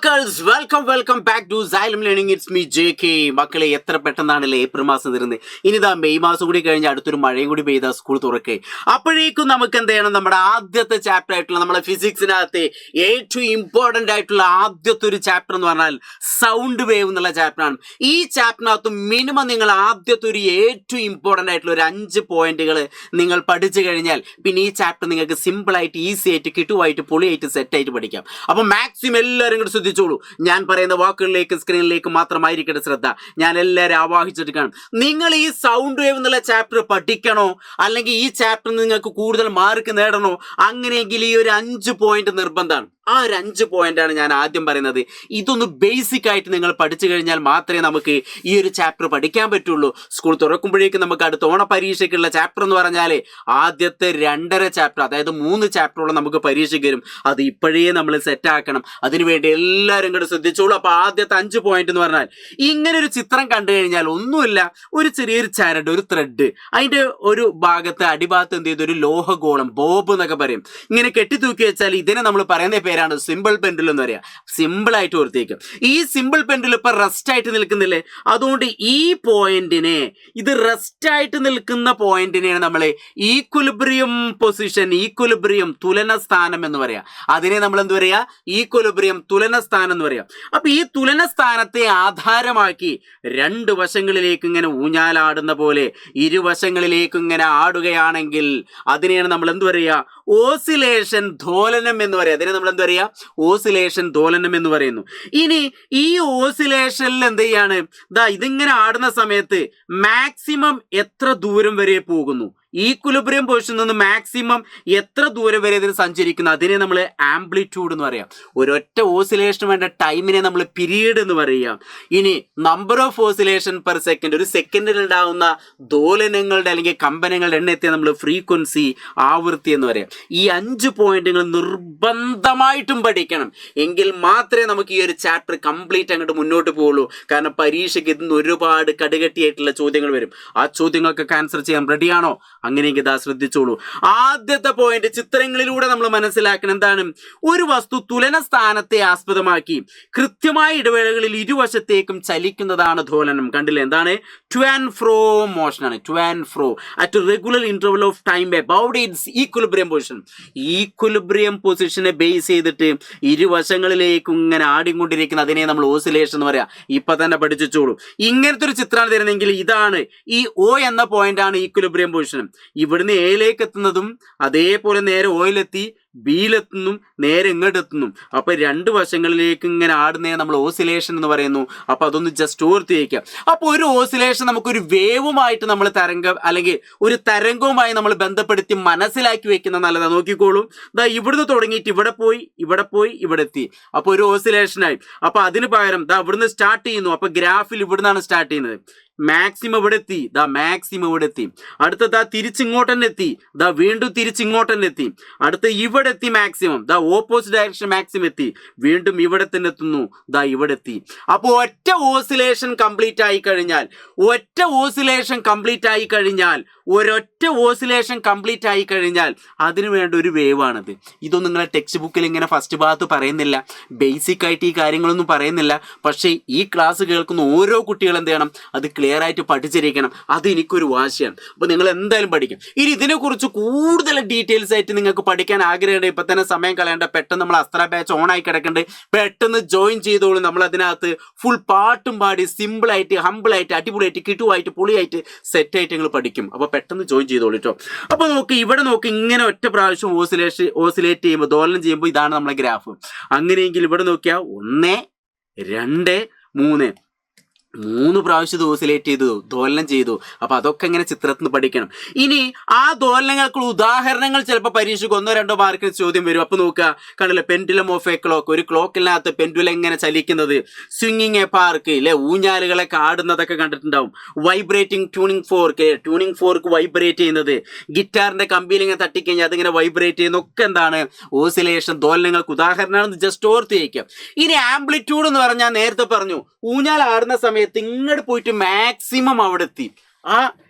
മക്കൾസ് welcome back to Xylem learning. It's me JK. മക്കളെ, എത്ര പെട്ടെന്നാണല്ലേ April മാസം തീർന്നത്. ഇനിതാ മെയ് മാസം കൂടി കഴിഞ്ഞ് അടുത്തൊരു മഴയും കൂടി പെയ്താ സ്കൂൾ തുറക്കേ. അപ്പോഴേക്കും നമുക്ക് എന്ത് ചെയ്യണം? നമ്മുടെ ആദ്യത്തെ ചാപ്റ്റർ ആയിട്ടുള്ള നമ്മുടെ ഫിസിക്സിനകത്തെ ഏറ്റവും ഇമ്പോർട്ടൻ്റ് ആയിട്ടുള്ള ആദ്യത്തെ ഒരു ചാപ്റ്റർ എന്ന് പറഞ്ഞാൽ സൗണ്ട് വേവ് എന്നുള്ള ചാപ്റ്ററാണ്. ഈ ചാപ്റ്ററിനകത്ത് മിനിമം നിങ്ങൾ ആദ്യത്തെ ഒരു ഏറ്റവും ഇമ്പോർട്ടൻ്റ് ആയിട്ടുള്ള ഒരു 5 പോയിന്റുകൾ നിങ്ങൾ പഠിച്ചു കഴിഞ്ഞാൽ പിന്നെ ഈ ചാപ്റ്റർ നിങ്ങൾക്ക് സിമ്പിളായിട്ട് ഈസി ആയിട്ട് കിട്ടുവായിട്ട് പൊളിയായിട്ട് സെറ്റായിട്ട് പഠിക്കാം. അപ്പോൾ മാക്സിമം എല്ലാവരും കൂടി ശ്രദ്ധിച്ചോളൂ. ഞാൻ പറയുന്ന വാക്കുകളിലേക്ക് സ്ക്രീനിലേക്ക് മാത്രമായിരിക്കട്ടെ ശ്രദ്ധ. ഞാൻ എല്ലാവരും ആവാഹിച്ചെടുക്കണം. നിങ്ങൾ ഈ സൗണ്ട് വേവ് എന്നുള്ള ചാപ്റ്റർ പഠിക്കണോ, അല്ലെങ്കിൽ ഈ ചാപ്റ്റർ നിങ്ങൾക്ക് കൂടുതൽ മാർക്ക് നേടണോ, അങ്ങനെയെങ്കിൽ ഈ ഒരു 5 പോയിന്റ് നിർബന്ധമാണ്. ആ ഒരു 5 പോയിന്റാണ് ഞാൻ ആദ്യം പറയുന്നത്. ഇതൊന്ന് ബേസിക് ആയിട്ട് നിങ്ങൾ പഠിച്ചു കഴിഞ്ഞാൽ മാത്രമേ നമുക്ക് ഈ ഒരു ചാപ്റ്റർ പഠിക്കാൻ പറ്റുള്ളൂ. സ്കൂൾ തുറക്കുമ്പോഴേക്കും നമുക്ക് അടുത്ത ഓണ പരീക്ഷയ്ക്കുള്ള ചാപ്റ്റർ എന്ന് പറഞ്ഞാൽ ആദ്യത്തെ 2.5 ചാപ്റ്റർ, അതായത് 3 ചാപ്റ്ററോളം നമുക്ക് പരീക്ഷയ്ക്ക് വരും. അത് ഇപ്പോഴേ നമ്മൾ സെറ്റ് ആക്കണം. അതിനുവേണ്ടി എല്ലാവരും കൂടെ ശ്രദ്ധിച്ചോളൂ. അപ്പോൾ ആദ്യത്തെ 5 പോയിന്റ് എന്ന് പറഞ്ഞാൽ ഇങ്ങനെ ഒരു ചിത്രം കണ്ടു കഴിഞ്ഞാൽ ഒന്നുമില്ല, ഒരു ചെറിയൊരു ചരട്, ഒരു ത്രെഡ്, അതിൻ്റെ ഒരു ഭാഗത്ത് അടിഭാഗത്ത് എന്ത് ചെയ്തു ഒരു ലോഹഗോളം, ബോബ് എന്നൊക്കെ പറയും, ഇങ്ങനെ കെട്ടിത്തൂക്കി വെച്ചാൽ ഇതിനെ നമ്മൾ പറയുന്ന പേരാണ് സിമ്പിൾ പെൻഡുലം എന്ന് പറയാം. സിമ്പിൾ ആയിട്ട് ഓർത്തേക്കും. ഈ സിമ്പിൾ പെൻഡുലം ഇപ്പൊ റെസ്റ്റ് ആയിട്ട് നിൽക്കുന്നില്ലേ, അതുകൊണ്ട് ഈ പോയിന്റിനെ, ഇത് റെസ്റ്റ് ആയിട്ട് നിൽക്കുന്ന പോയിന്റിനെയാണ് നമ്മൾ ഈക്വിലിബ്രിയം പൊസിഷൻ, ഈക്വിലിബ്രിയം തുലന സ്ഥാനം എന്ന് പറയാം. അതിനെ നമ്മൾ എന്ത് പറയാ? ഈക്വിലിബ്രിയം തുലന സ്ഥാനം എന്ന് പറയാം. അപ്പൊ ഈ തുലന സ്ഥാനത്തെ ആധാരമാക്കി 2 വശങ്ങളിലേക്ക് ഇങ്ങനെ ഊഞ്ഞാലാടുന്ന പോലെ ഇരുവശങ്ങളിലേക്ക് ഇങ്ങനെ ആടുകയാണെങ്കിൽ അതിനെയാണ് നമ്മൾ എന്ത് പറയാ? ഓസിലേഷൻ ദോലനം എന്ന് പറയാം. അതിനെ നമ്മൾ എന്താ പറയാ? ഓസിലേഷൻ ദോലനം എന്ന് പറയുന്നു. ഇനി ഈ ഓസിലേഷനിൽ എന്ത് ചെയ്യാണ്? ഇതിങ്ങനെ ആടുന്ന സമയത്ത് മാക്സിമം എത്ര ദൂരം വരെ പോകുന്നു, ഈക്വിലിബ്രിയം പൊസിഷനിൽ നിന്ന് മാക്സിമം എത്ര ദൂരം വരെ ഇതിന് സഞ്ചരിക്കുന്നു, അതിനെ നമ്മൾ ആംപ്ലിറ്റ്യൂഡ് എന്ന് പറയാം. ഒരൊറ്റ ഓസിലേഷന് വേണ്ട ടൈമിനെ നമ്മൾ പീരീഡ് എന്ന് പറയാം. ഇനി number of oscillation per second, ഒരു സെക്കൻഡിൽ ഉണ്ടാകുന്ന ദോലനങ്ങളുടെ അല്ലെങ്കിൽ കമ്പനങ്ങളുടെ എണ്ണത്തെ നമ്മൾ ഫ്രീക്വൻസി, ആവൃത്തി എന്ന് പറയാം. ഈ 5 പോയിന്റുകൾ നിർബന്ധമായിട്ടും പഠിക്കണം. എങ്കിൽ മാത്രമേ നമുക്ക് ഈ ഒരു ചാപ്റ്റർ കംപ്ലീറ്റ് അങ്ങോട്ട് മുന്നോട്ട് പോകുള്ളൂ. കാരണം പരീക്ഷയ്ക്ക് ഇതിന് ഒരുപാട് കടുകട്ടിയായിട്ടുള്ള ചോദ്യങ്ങൾ വരും. ആ ചോദ്യങ്ങൾക്കൊക്കെ ആൻസർ ചെയ്യാൻ റെഡിയാണോ? അങ്ങനെയെങ്കിൽ ഇതാ ശ്രദ്ധിച്ചോളൂ. ആദ്യത്തെ പോയിന്റ് ചിത്രങ്ങളിലൂടെ നമ്മൾ മനസ്സിലാക്കണം. എന്താണ്? ഒരു വസ്തു തുലന സ്ഥാനത്തെ ആസ്പദമാക്കി കൃത്യമായ ഇടവേളകളിൽ ഇരുവശത്തേക്കും ചലിക്കുന്നതാണ് ദോലനം. കണ്ടില്ലേ? എന്താണ്? ടു ആൻഡ് ഫ്രോ മോഷൻ ആണ്. To and fro at regular interval of time about its equilibrium position. Equilibrium പൊസിഷനെ ബേസ് ചെയ്തിട്ട് ഇരുവശങ്ങളിലേക്കും ഇങ്ങനെ ആടിക്കൊണ്ടിരിക്കുന്ന അതിനെ നമ്മൾ ഓസിലേഷൻ എന്ന് പറയാം. ഇപ്പൊ തന്നെ പഠിച്ചോളൂ. ഇങ്ങനത്തെ ഒരു ചിത്രമാണ് തരുന്നതെങ്കിൽ ഇതാണ് ഈ O എന്ന പോയിന്റ് ആണ് ഈക്വിലിബ്രിയം പൊസിഷൻ. ഇവിടുന്ന് എയിലേക്ക് എത്തുന്നതും അതേപോലെ നേരെ ഓയിലെത്തി ബിയിലെത്തുന്നു, നേരെ ഇങ്ങോട്ട് എത്തുന്നു. അപ്പൊ 2 വശങ്ങളിലേക്ക് ഇങ്ങനെ ആടുന്നതിനെ നമ്മൾ ഓസിലേഷൻ എന്ന് പറയുന്നു. അപ്പൊ അതൊന്ന് ജസ്റ്റ് ഓർത്ത് വയ്ക്കുക. അപ്പൊ ഒരു ഓസിലേഷൻ നമുക്കൊരു വേവുമായിട്ട് നമ്മൾ അല്ലെങ്കിൽ ഒരു തരംഗവുമായി നമ്മൾ ബന്ധപ്പെടുത്തി മനസ്സിലാക്കി വെക്കുന്ന നല്ലതാണ്. നോക്കിക്കോളും. ഇവിടുന്ന് തുടങ്ങിയിട്ട് ഇവിടെ പോയി ഇവിടെ എത്തി. അപ്പൊ ഒരു ഓസിലേഷനായി. അപ്പൊ അതിന് പകരം ഇവിടുന്ന് സ്റ്റാർട്ട് ചെയ്യുന്നു. അപ്പൊ ഗ്രാഫിൽ ഇവിടുന്നാണ് സ്റ്റാർട്ട് ചെയ്യുന്നത്. മാക്സിമം ഇവിടെ എത്തി, മാക്സിമം ഇവിടെ എത്തി. അടുത്ത തിരിച്ചിങ്ങോട്ട് തന്നെ എത്തി, വീണ്ടും തിരിച്ചിങ്ങോട്ട് തന്നെ എത്തി. അടുത്ത ഇവിടെ എത്തി മാക്സിമം, ഓപ്പോസിറ്റ് ഡയറക്ഷൻ മാക്സിമം എത്തി. വീണ്ടും ഇവിടെ തന്നെ എത്തുന്നു, ഇവിടെ എത്തി. അപ്പോൾ ഒറ്റ ഓസിലേഷൻ കംപ്ലീറ്റ് ആയി കഴിഞ്ഞാൽ അതിനു വേണ്ട ഒരു വേവ് ആണത്. ഇതൊന്നും നിങ്ങളെ ടെക്സ്റ്റ് ബുക്കിൽ ഇങ്ങനെ ഫസ്റ്റ് ഭാഗത്ത് പറയുന്നില്ല, ബേസിക് ആയിട്ട് ഈ കാര്യങ്ങളൊന്നും പറയുന്നില്ല. പക്ഷേ ഈ ക്ലാസ് കേൾക്കുന്ന ഓരോ കുട്ടികളും എന്ത് ചെയ്യണം? അത് ക്ലിയർ ആയിട്ട് പഠിച്ചിരിക്കണം. അത് എനിക്കൊരു വാശിയാണ്. അപ്പോൾ നിങ്ങൾ എന്തായാലും പഠിക്കും. ഇനി ഇതിനെക്കുറിച്ച് കൂടുതൽ ഡീറ്റെയിൽസ് ആയിട്ട് നിങ്ങൾക്ക് പഠിക്കാൻ ആഗ്രഹമുണ്ട്, ഇപ്പം തന്നെ സമയം കളയേണ്ട. പെട്ടെന്ന് നമ്മൾ അസ്ത്ര ബാച്ച് ഓൺ ആയി കിടക്കുന്നുണ്ട്. പെട്ടെന്ന് ജോയിൻ ചെയ്തോളൂ. നമ്മൾ അതിനകത്ത് ഫുൾ പാട്ടും പാടി സിമ്പിളായിട്ട്, ഹമ്പിളായിട്ട്, അടിപൊളിയായിട്ട്, കിട്ടുവായിട്ട്, പൊളിയായിട്ട്, സെറ്റായിട്ട് നിങ്ങൾ പഠിക്കും. അപ്പോൾ പെട്ടെന്ന് ജോയിൻ ചെയ്തോളൂ കേട്ടോ. അപ്പോൾ ഇവിടെ നോക്കി ഇങ്ങനെ ഒറ്റ പ്രാവശ്യം ഓസിലേറ്റ് ചെയ്യുമ്പോൾ, ദോലനം ചെയ്യുമ്പോൾ ഇതാണ് നമ്മളെ ഗ്രാഫ്. അങ്ങനെയെങ്കിൽ ഇവിടെ നോക്കിയാൽ 1 2 3 പ്രാവശ്യം ഇത് ഓസിലേറ്റ് ചെയ്തു, ദോലനം ചെയ്തു. അപ്പൊ അതൊക്കെ ഇങ്ങനെ ചിത്രത്തിൽ നിന്ന് പഠിക്കണം. ഇനി ആ ദോലനങ്ങൾക്കുള്ള ഉദാഹരണങ്ങൾ ചിലപ്പോൾ പരീക്ഷയ്ക്ക് 1-2 മാർക്കിന് ചോദ്യം വരും. അപ്പൊ നോക്കുക, കണ്ടില്ലേ? പെൻഡുലം ഓഫ് എ ക്ലോക്ക്, ഒരു ക്ലോക്കിനകത്ത് പെൻഡുലം എങ്ങനെ ചലിക്കുന്നത്. സ്വിങ്ങിങ് എ പാർക്ക്, ഇല്ലേ? ഊഞ്ഞാലുകളെ കാടുന്നതൊക്കെ കണ്ടിട്ടുണ്ടാവും. വൈബ്രേറ്റിംഗ് ട്യൂണിംഗ് ഫോർക്ക് വൈബ്രേറ്റ് ചെയ്യുന്നത്. ഗിറ്റാറിന്റെ കമ്പിയിൽ ഇങ്ങനെ തട്ടിക്കഴിഞ്ഞാൽ അതിങ്ങനെ വൈബ്രേറ്റ് ചെയ്യുന്നൊക്കെ എന്താണ്? ഓസിലേഷൻ, ദോലനങ്ങൾക്ക് ഉദാഹരണമാണെന്ന് ജസ്റ്റ് ഓർത്ത് വയ്ക്കുക. ഇനി ആംപ്ലിറ്റ്യൂഡ് എന്ന് പറഞ്ഞാൽ നേരത്തെ പറഞ്ഞു, ഊഞ്ഞാൽ ആടുന്ന സമയത്ത് ഇങ്ങോട്ട് പോയിട്ട് മാക്സിമം അവിടെ എത്തി. ആ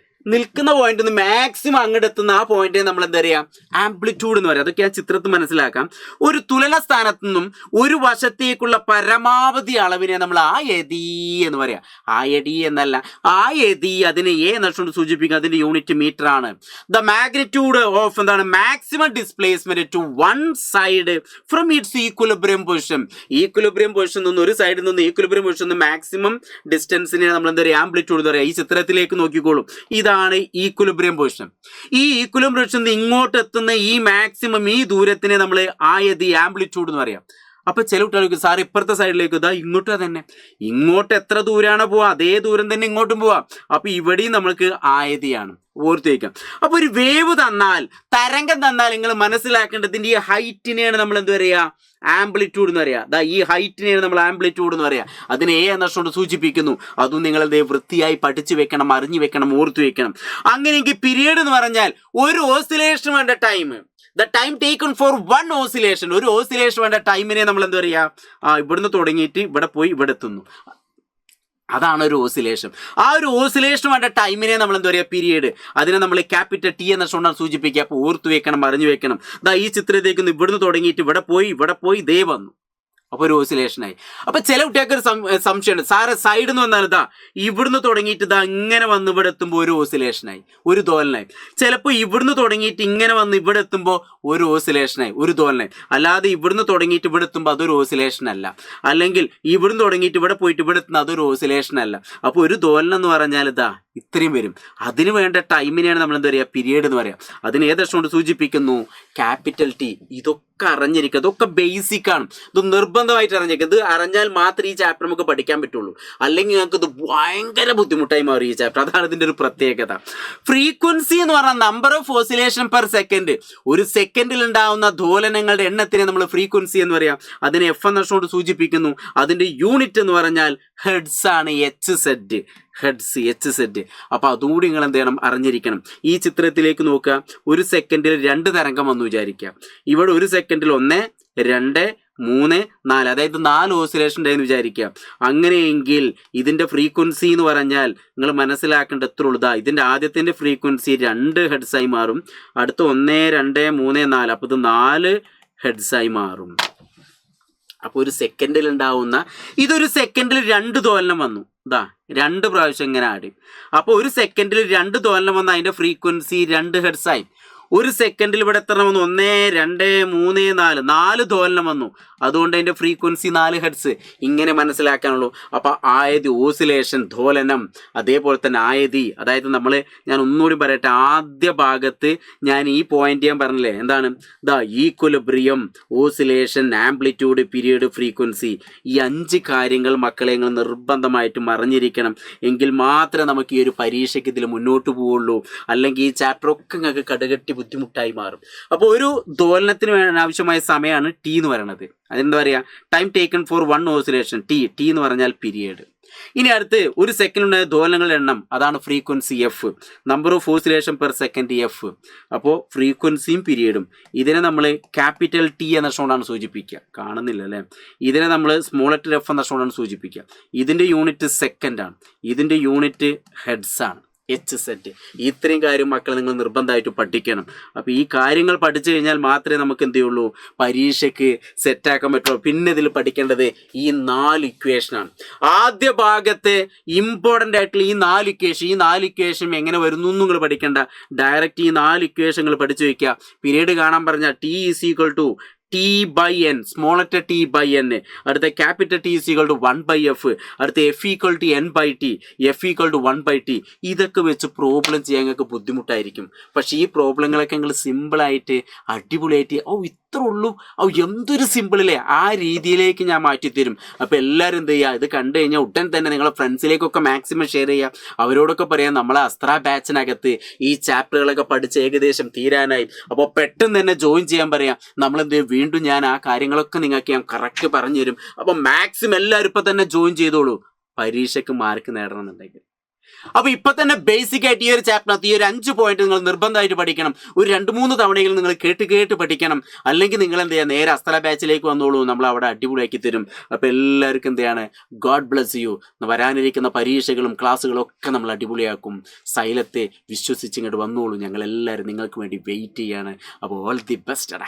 നിൽക്കുന്ന പോയിന്റ് നിന്ന് മാക്സിമം അങ്ങോട്ട് എത്തുന്ന ആ പോയിന്റിനെ നമ്മൾ എന്താ പറയുക ആംപ്ലിറ്റ്യൂഡ് എന്ന് പറയാം. അതൊക്കെ ആ ചിത്രത്തിൽ മനസ്സിലാക്കാം. ഒരു തുലന സ്ഥാനത്തു നിന്നും ഒരു വശത്തേക്കുള്ള പരമാവധി അളവിനെ നമ്മൾ ആയതി എന്ന് പറയാം. ആയടി എന്നല്ല, ആയതി, അതിനെ എ എന്നുകൊണ്ട് സൂചിപ്പിക്കുക. അതിന്റെ യൂണിറ്റ് മീറ്റർ ആണ്. ദ മാഗ്നിറ്റ്യൂഡ് ഓഫ് എന്താണ് maximum displacement to one side from its equilibrium position. Equilibrium position നിന്ന് ഒരു സൈഡിൽ നിന്ന് ഈക്വലിബ്രിയം പൊസിഷൻ നിന്ന് മാക്സിമം ഡിസ്റ്റൻസിനെ നമ്മൾ എന്താ പറയുക ആംപ്ലിറ്റ്യൂഡ് എന്ന് പറയാം. ഈ ചിത്രത്തിലേക്ക് നോക്കിക്കോളും. ഇതാണ് ഈക്വലിബ്രിയം പൊസിഷൻ. ഈ ഈക്വലിബ്രിയം പൊസിഷൻ ഇങ്ങോട്ട് എത്തുന്ന ഈ മാക്സിമം ഈ ദൂരത്തിനെ നമ്മൾ ആയതി ആംപ്ലിറ്റ്യൂഡ് എന്ന് പറയാം. അപ്പൊ ചില കുട്ടികൾക്ക് സാർ ഇപ്പുറത്തെ സൈഡിലേക്ക് ഇതാ ഇങ്ങോട്ട് തന്നെ, ഇങ്ങോട്ട് എത്ര ദൂരാണ് പോവാ അതേ ദൂരം തന്നെ ഇങ്ങോട്ടും പോവാം. അപ്പൊ ഇവിടെയും നമ്മൾക്ക് ആയതിയാണ്, ഓർത്ത് വയ്ക്കാം. അപ്പൊ ഒരു വേവ് തന്നാൽ, തരംഗം തന്നാൽ നിങ്ങൾ മനസ്സിലാക്കേണ്ടതിന്റെ ഈ ഹൈറ്റിനെയാണ് നമ്മൾ എന്ത് പറയുക ആംപ്ലിറ്റ്യൂഡ് എന്ന് പറയാം. ദാ ഈ ഹൈറ്റിനെയാണ് നമ്മൾ ആംപ്ലിറ്റ്യൂഡ് എന്ന് പറയാം. അതിനെ എ എന്നതുകൊണ്ട് സൂചിപ്പിക്കുന്നു. അതും നിങ്ങൾ എന്ത് വൃത്തിയായി പഠിച്ചു വെക്കണം, അറിഞ്ഞു വെക്കണം, ഓർത്തു വെക്കണം. അങ്ങനെയെങ്കിൽ പീരിയഡ് എന്ന് പറഞ്ഞാൽ ഒരു ഓസിലേഷൻ വേണ്ട time, the time taken four one oscillation. ഒരു ഓസിലേഷൻ വേണ്ട ടൈമിനെ നമ്മൾ എന്താ പറയുക ഇവിടുന്ന് തുടങ്ങിയിട്ട് ഇവിടെ പോയി ഇവിടെ എത്തുന്നു. അതാണ് ഒരു ഓസിലേഷൻ. ആ ഒരു ഓസിലേഷൻ വേണ്ട ടൈമിനെ നമ്മൾ എന്താ പറയുക പീരിയഡ്. അതിനെ നമ്മൾ ക്യാപിറ്റൽ ടി എന്ന ഷോണ്ടാണ് സൂചിപ്പിക്കുക. അപ്പോൾ ഓർത്തു വെക്കണം, അറിഞ്ഞു വെക്കണം. ദാ ഈ ചിത്രത്തേക്ക് ഇവിടുന്ന് തുടങ്ങിയിട്ട് ഇവിടെ പോയി ദേ വന്നു. അപ്പോൾ ഒരു ഓസിലേഷനായി. അപ്പൊ ചില കുട്ടികൾക്ക് ഒരു സംശയമുണ്ട്, സാറ് സൈഡ് എന്ന് വന്നാൽ ഇതാ ഇവിടുന്ന് തുടങ്ങിയിട്ട് ഇതാ ഇങ്ങനെ വന്ന് ഇവിടെ എത്തുമ്പോൾ ഒരു ഓസിലേഷനായി, ഒരു ദോലനായി. ചിലപ്പോൾ ഇവിടുന്ന് തുടങ്ങിയിട്ട് ഇങ്ങനെ വന്ന് ഇവിടെ എത്തുമ്പോൾ ഒരു ഓസിലേഷനായി, ഒരു ദോലനായി. അല്ലാതെ ഇവിടുന്ന് തുടങ്ങിയിട്ട് ഇവിടെ എത്തുമ്പോൾ അതൊരു ഓസിലേഷൻ അല്ല. അല്ലെങ്കിൽ ഇവിടുന്ന് തുടങ്ങിയിട്ട് ഇവിടെ പോയിട്ട് ഇവിടെ എത്തുന്ന അതൊരു ഓസിലേഷൻ അല്ല. അപ്പോൾ ഒരു ദോലനം എന്ന് പറഞ്ഞാൽ ഇതാ ഇത്രയും വരും. അതിന് വേണ്ട ടൈമിനെയാണ് നമ്മൾ എന്താ പറയുക പീരിയഡ് എന്ന് പറയാം. അതിന് ഏകദേശം കൊണ്ട് സൂചിപ്പിക്കുന്നു ക്യാപിറ്റൽ ടി. ഇതൊക്കെ അറിഞ്ഞിരിക്കുക, ഇതൊക്കെ ബേസിക് ആണ്. ഇത് നിർബന്ധമായിട്ട് അറിഞ്ഞിരിക്കുക. ഇത് അറിഞ്ഞാൽ മാത്രമേ ഈ ചാപ്റ്റർ നമുക്ക് പഠിക്കാൻ പറ്റുള്ളൂ. അല്ലെങ്കിൽ ഞങ്ങൾക്ക് ഇത് ഭയങ്കര ബുദ്ധിമുട്ടായി മാറും ഈ ചാപ്റ്റർ. അതാണ് ഇതിൻ്റെ ഒരു പ്രത്യേകത. ഫ്രീക്വൻസി എന്ന് പറഞ്ഞാൽ number of oscillation per second. ഒരു സെക്കൻഡിൽ ഉണ്ടാവുന്ന ദോലനങ്ങളുടെ എണ്ണത്തിനെ നമ്മൾ ഫ്രീക്വൻസി എന്ന് പറയാം. അതിനെ എഫ് എന്നതുകൊണ്ട് സൂചിപ്പിക്കുന്നു. അതിൻ്റെ യൂണിറ്റ് എന്ന് പറഞ്ഞാൽ ഹെഡ്സ് ആണ്, HZ. Heads, HZ. അപ്പൊ അതുകൂടി നിങ്ങൾ എന്ത് ചെയ്യണം അറിഞ്ഞിരിക്കണം. ഈ ചിത്രത്തിലേക്ക് നോക്കുക. ഒരു സെക്കൻഡിൽ 2 തരംഗം വന്നു വിചാരിക്കുക. ഇവിടെ ഒരു സെക്കൻഡിൽ 1, 2, 3, 4, അതായത് 4 ഓസിലേഷൻ ഉണ്ടായെന്ന് വിചാരിക്കുക. അങ്ങനെയെങ്കിൽ ഇതിന്റെ ഫ്രീക്വൻസി എന്ന് പറഞ്ഞാൽ നിങ്ങൾ മനസ്സിലാക്കേണ്ട എത്ര ഉള്ളതാ. ഇതിന്റെ ആദ്യത്തിന്റെ ഫ്രീക്വൻസി 2 ഹെഡ്സായി മാറും. അടുത്ത 1, 2, 3, 4. അപ്പൊ ഇത് 4 ഹെഡ്സായി മാറും. അപ്പോൾ ഒരു സെക്കൻഡിൽ ഉണ്ടാവുന്ന ഇതൊരു സെക്കൻഡിൽ 2 ദോലനം വന്നു. ഇതാ 2 പ്രാവശ്യം ഇങ്ങനെ ആടി. അപ്പോൾ ഒരു സെക്കൻഡിൽ 2 ദോലനം വന്ന അതിന്റെ ഫ്രീക്വൻസി 2 ഹെഡ്സായി. ഒരു സെക്കൻഡിൽ ഇവിടെ എത്ര വന്നു? 1, 2, 3, 4 ദോലനം വന്നു. അതുകൊണ്ട് അതിന്റെ ഫ്രീക്വൻസി 4 ഹെഡ്സ്. ഇങ്ങനെ മനസ്സിലാക്കാനുള്ളൂ. അപ്പൊ ആയതി ഓസിലേഷൻ, ദോലനം. അതേപോലെ തന്നെ ആയതി, അതായത് ഞാൻ ഒന്നുകൂടി പറയട്ടെ. ആദ്യ ഭാഗത്ത് ഞാൻ ഈ പോയിന്റ് ഞാൻ പറഞ്ഞില്ലേ, എന്താണ് ദാ equilibrium, oscillation, amplitude, period, frequency. ഈ 5 കാര്യങ്ങൾ മക്കളെ നിങ്ങൾ നിർബന്ധമായിട്ടും അറിഞ്ഞിരിക്കണം. എങ്കിൽ മാത്രമേ നമുക്ക് ഈ ഒരു പരീക്ഷയ്ക്ക് ഇതിൽ മുന്നോട്ട് പോവുള്ളൂ. അല്ലെങ്കിൽ ഈ ചാപ്റ്റർ ഒക്കെ നിങ്ങൾക്ക് കടുകട്ടി ബുദ്ധിമുട്ടായി മാറും. അപ്പോൾ ഒരു ദോലനത്തിന് ആവശ്യമായ സമയമാണ് ടി എന്ന് പറയുന്നത്. അതെന്താ പറയുക time taken four one oscillation. T എന്ന് പറഞ്ഞാൽ പീരിയഡ്. ഇനി അടുത്ത് ഒരു സെക്കൻഡിലുണ്ടായ ദോലനങ്ങളുടെ എണ്ണം, അതാണ് frequency F. Number of oscillation per second F. അപ്പോൾ ഫ്രീക്വൻസിയും പീരിയഡും ഇതിനെ നമ്മൾ ക്യാപിറ്റൽ ടി എന്ന ഷോണ്ടാണ് സൂചിപ്പിക്കുക. കാണുന്നില്ല അല്ലേ? ഇതിനെ നമ്മൾ സ്മോൾ ലെറ്റർ എഫ് എന്ന ഷോണ്ടാണ് സൂചിപ്പിക്കുക. ഇതിൻ്റെ യൂണിറ്റ് സെക്കൻഡാണ്, ഇതിൻ്റെ യൂണിറ്റ് ഹെഡ്സ് ആണ്, HZ. ഇത്രയും കാര്യം മക്കൾ നിങ്ങൾ നിർബന്ധമായിട്ട് പഠിക്കണം. അപ്പോൾ ഈ കാര്യങ്ങൾ പഠിച്ചു കഴിഞ്ഞാൽ മാത്രമേ നമുക്ക് എന്ത് ചെയ്യുള്ളൂ പരീക്ഷയ്ക്ക് സെറ്റാക്കാൻ പറ്റുള്ളൂ. പിന്നെ ഇതിൽ പഠിക്കേണ്ടത് ഈ 4 ഇക്വേഷനാണ്. ആദ്യ ഭാഗത്തെ ഇമ്പോർട്ടൻ്റ് ആയിട്ടുള്ള ഈ 4 ഇക്വേഷൻ എങ്ങനെ വരുന്നു എന്ന് നിങ്ങൾ പഠിക്കേണ്ട. ഡയറക്റ്റ് ഈ 4 ഇക്വേഷനുകൾ പഠിച്ചു വയ്ക്കുക. പീരീഡ് കാണാൻ പറഞ്ഞാൽ T = T/N, small letter T/N. അടുത്ത ക്യാപിറ്റൽ T = 1/F. അടുത്ത F = N/T, F = 1/T. ഇതൊക്കെ വെച്ച് പ്രോബ്ലം ചെയ്യാൻ നിങ്ങൾക്ക് ബുദ്ധിമുട്ടായിരിക്കും. പക്ഷേ ഈ പ്രോബ്ലങ്ങളൊക്കെ നിങ്ങൾ സിമ്പിളായിട്ട് അടിപൊളിയായിട്ട് ഇത്ര ഉള്ളൂ, എന്തൊരു സിമ്പിളില്ലേ ആ രീതിയിലേക്ക് ഞാൻ മാറ്റിത്തരും. അപ്പോൾ എല്ലാവരും എന്ത് ചെയ്യുക, ഇത് കണ്ടു കഴിഞ്ഞാൽ ഉടൻ തന്നെ നിങ്ങളെ ഫ്രണ്ട്സിലേക്കൊക്കെ മാക്സിമം ഷെയർ ചെയ്യുക. അവരോടൊക്കെ പറയാം നമ്മളെ അസ്ത്ര ബാച്ചിനകത്ത് ഈ ചാപ്റ്ററുകളൊക്കെ പഠിച്ച് ഏകദേശം തീരാനായി. അപ്പോൾ പെട്ടെന്ന് തന്നെ ജോയിൻ ചെയ്യാൻ പറയാം. നമ്മളെന്ത് വീണ്ടും ഞാൻ ആ കാര്യങ്ങളൊക്കെ നിങ്ങൾക്ക് ഞാൻ കറക്റ്റ് പറഞ്ഞു തരും. അപ്പോൾ മാക്സിമം എല്ലാവരും ഇപ്പം തന്നെ ജോയിൻ ചെയ്തോളൂ പരീക്ഷയ്ക്ക് മാർക്ക് നേടണമെന്നുണ്ടെങ്കിൽ. അപ്പൊ ഇപ്പൊ തന്നെ ബേസിക് ആയിട്ട് ഈ ഒരു ചാപ്റ്ററിനകത്ത് ഈ ഒരു 5 പോയിന്റ് നിങ്ങൾ നിർബന്ധമായിട്ട് പഠിക്കണം. ഒരു 2-3 തവണയെങ്കിലും നിങ്ങൾ കേട്ട് പഠിക്കണം. അല്ലെങ്കിൽ നിങ്ങൾ എന്ത് ചെയ്യുക, നേരെ അസ്തല ബാച്ചിലേക്ക് വന്നോളൂ, നമ്മൾ അവിടെ അടിപൊളിയാക്കി തരും. അപ്പൊ എല്ലാവർക്കും എന്താണ്, ഗോഡ് ബ്ലസ് യു. വരാനിരിക്കുന്ന പരീക്ഷകളും ക്ലാസ്സുകളും ഒക്കെ നമ്മൾ അടിപൊളിയാക്കും. സൈലത്തെ വിശ്വസിച്ച് ഇങ്ങോട്ട് വന്നോളൂ, ഞങ്ങൾ എല്ലാവരും നിങ്ങൾക്ക് വേണ്ടി വെയിറ്റ് ചെയ്യാണ്. അപ്പോൾ ഓൾ ദി ബെസ്റ്റ്.